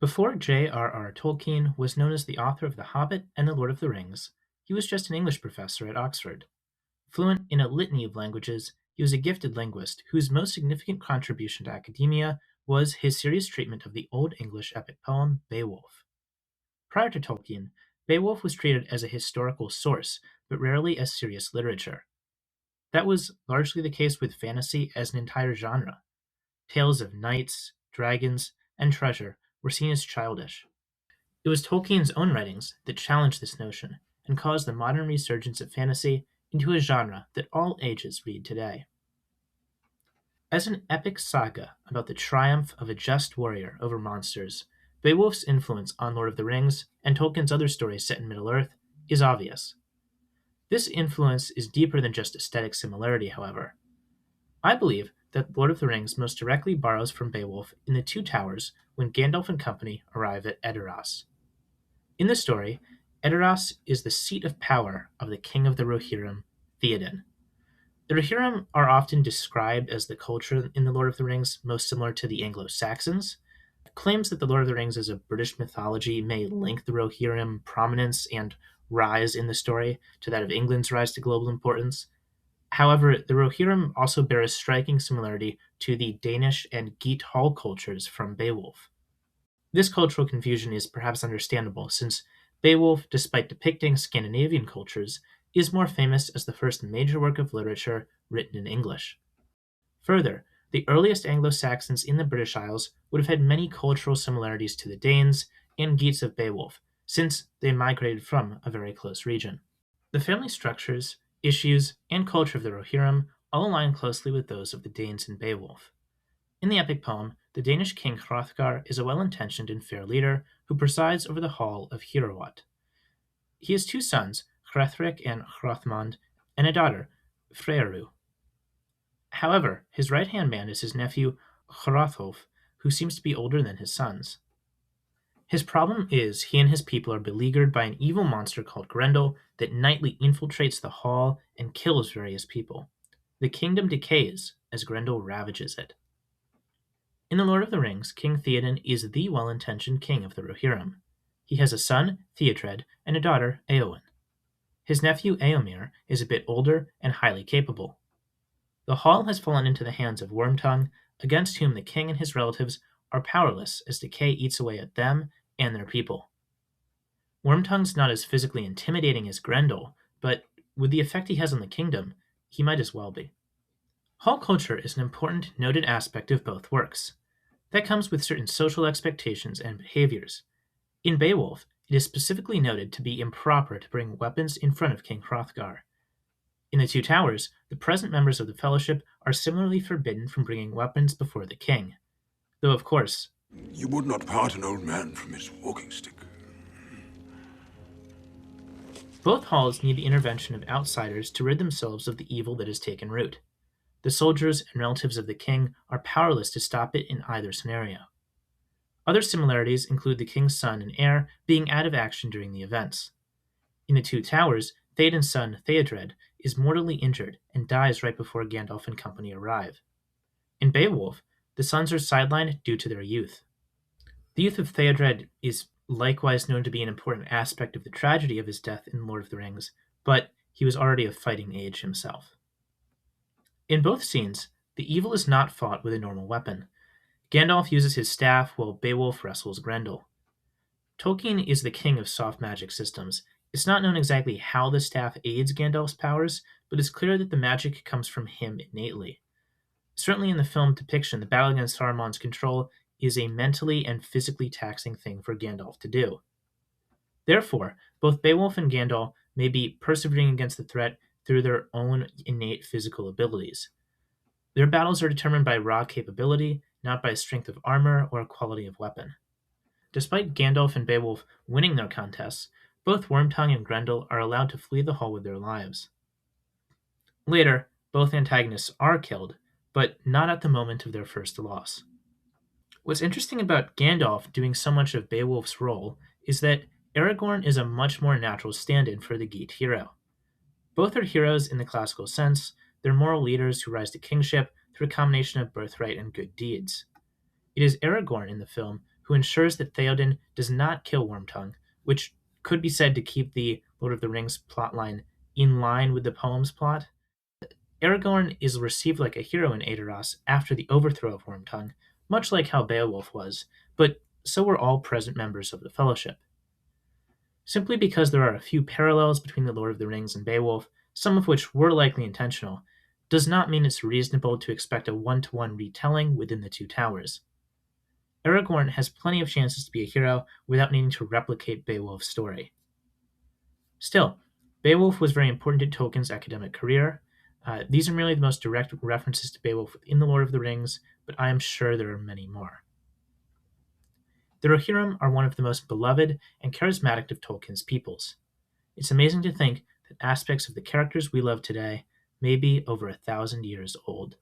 Before J.R.R. Tolkien was known as the author of The Hobbit and The Lord of the Rings, he was just an English professor at Oxford. Fluent in a litany of languages, he was a gifted linguist whose most significant contribution to academia was his serious treatment of the Old English epic poem Beowulf. Prior to Tolkien, Beowulf was treated as a historical source, but rarely as serious literature. That was largely the case with fantasy as an entire genre. Tales of knights, dragons, and treasure were seen as childish. It was Tolkien's own writings that challenged this notion and caused the modern resurgence of fantasy into a genre that all ages read today. As an epic saga about the triumph of a just warrior over monsters, Beowulf's influence on Lord of the Rings and Tolkien's other stories set in Middle-earth is obvious. This influence is deeper than just aesthetic similarity, however. I believe that Lord of the Rings most directly borrows from Beowulf in the Two Towers when Gandalf and company arrive at Edoras. In the story, Edoras is the seat of power of the king of the Rohirrim, Theoden. The Rohirrim are often described as the culture in The Lord of the Rings most similar to the Anglo-Saxons. Claims that The Lord of the Rings is a British mythology may link the Rohirrim prominence and rise in the story to that of England's rise to global importance. However, the Rohirrim also bear a striking similarity to the Danish and Geat Hall cultures from Beowulf. This cultural confusion is perhaps understandable, since Beowulf, despite depicting Scandinavian cultures, is more famous as the first major work of literature written in English. Further, the earliest Anglo-Saxons in the British Isles would have had many cultural similarities to the Danes and Geats of Beowulf, since they migrated from a very close region. The family structures, issues, and culture of the Rohirrim all align closely with those of the Danes in Beowulf. In the epic poem, the Danish king Hrothgar is a well-intentioned and fair leader who presides over the hall of Heorot. He has two sons, Hrethric and Hrothmond, and a daughter, Freyrû. However, his right-hand man is his nephew Hrothulf, who seems to be older than his sons. His problem is he and his people are beleaguered by an evil monster called Grendel that nightly infiltrates the hall and kills various people. The kingdom decays as Grendel ravages it. In The Lord of the Rings, King Theoden is the well-intentioned king of the Rohirrim. He has a son, Theodred, and a daughter, Éowyn. His nephew, Éomer, is a bit older and highly capable. The hall has fallen into the hands of Wormtongue, against whom the king and his relatives are powerless as Decay eats away at them and their people. Wormtongue's not as physically intimidating as Grendel, but with the effect he has on the kingdom, he might as well be. Hall culture is an important, noted aspect of both works. That comes with certain social expectations and behaviors. In Beowulf, it is specifically noted to be improper to bring weapons in front of King Hrothgar. In the Two Towers, the present members of the Fellowship are similarly forbidden from bringing weapons before the king. Though, of course, You would not part an old man from his walking stick. both halls need the intervention of outsiders to rid themselves of the evil that has taken root. The soldiers and relatives of the king are powerless to stop it in either scenario. Other similarities include the king's son and heir being out of action during the events. In the Two Towers, Theoden's son, Theodred, is mortally injured and dies right before Gandalf and company arrive. In Beowulf, the sons are sidelined due to their youth. The youth of Theodred is likewise known to be an important aspect of the tragedy of his death in Lord of the Rings, but he was already of fighting age himself. In both scenes, the evil is not fought with a normal weapon. Gandalf uses his staff while Beowulf wrestles Grendel. Tolkien is the king of soft magic systems. It's not known exactly how the staff aids Gandalf's powers, but it's clear that the magic comes from him innately. Certainly in the film depiction, the battle against Saruman's control is a mentally and physically taxing thing for Gandalf to do. Therefore, both Beowulf and Gandalf may be persevering against the threat through their own innate physical abilities. Their battles are determined by raw capability, not by strength of armor or quality of weapon. Despite Gandalf and Beowulf winning their contests, both Wormtongue and Grendel are allowed to flee the hall with their lives. Later, both antagonists are killed, but not at the moment of their first loss. What's interesting about Gandalf doing so much of Beowulf's role is that Aragorn is a much more natural stand-in for the Geat hero. Both are heroes in the classical sense. They're moral leaders who rise to kingship through a combination of birthright and good deeds. It is Aragorn in the film who ensures that Theoden does not kill Wormtongue, which could be said to keep the Lord of the Rings plotline in line with the poem's plot. Aragorn is received like a hero in Edoras after the overthrow of Wormtongue, much like how Beowulf was, but so were all present members of the Fellowship. Simply because there are a few parallels between the Lord of the Rings and Beowulf, some of which were likely intentional, does not mean it's reasonable to expect a one-to-one retelling within the two towers. Aragorn has plenty of chances to be a hero without needing to replicate Beowulf's story. Still, Beowulf was very important to Tolkien's academic career. These are merely the most direct references to Beowulf within The Lord of the Rings, but I am sure there are many more. The Rohirrim are one of the most beloved and charismatic of Tolkien's peoples. It's amazing to think that aspects of the characters we love today may be over 1,000 years old.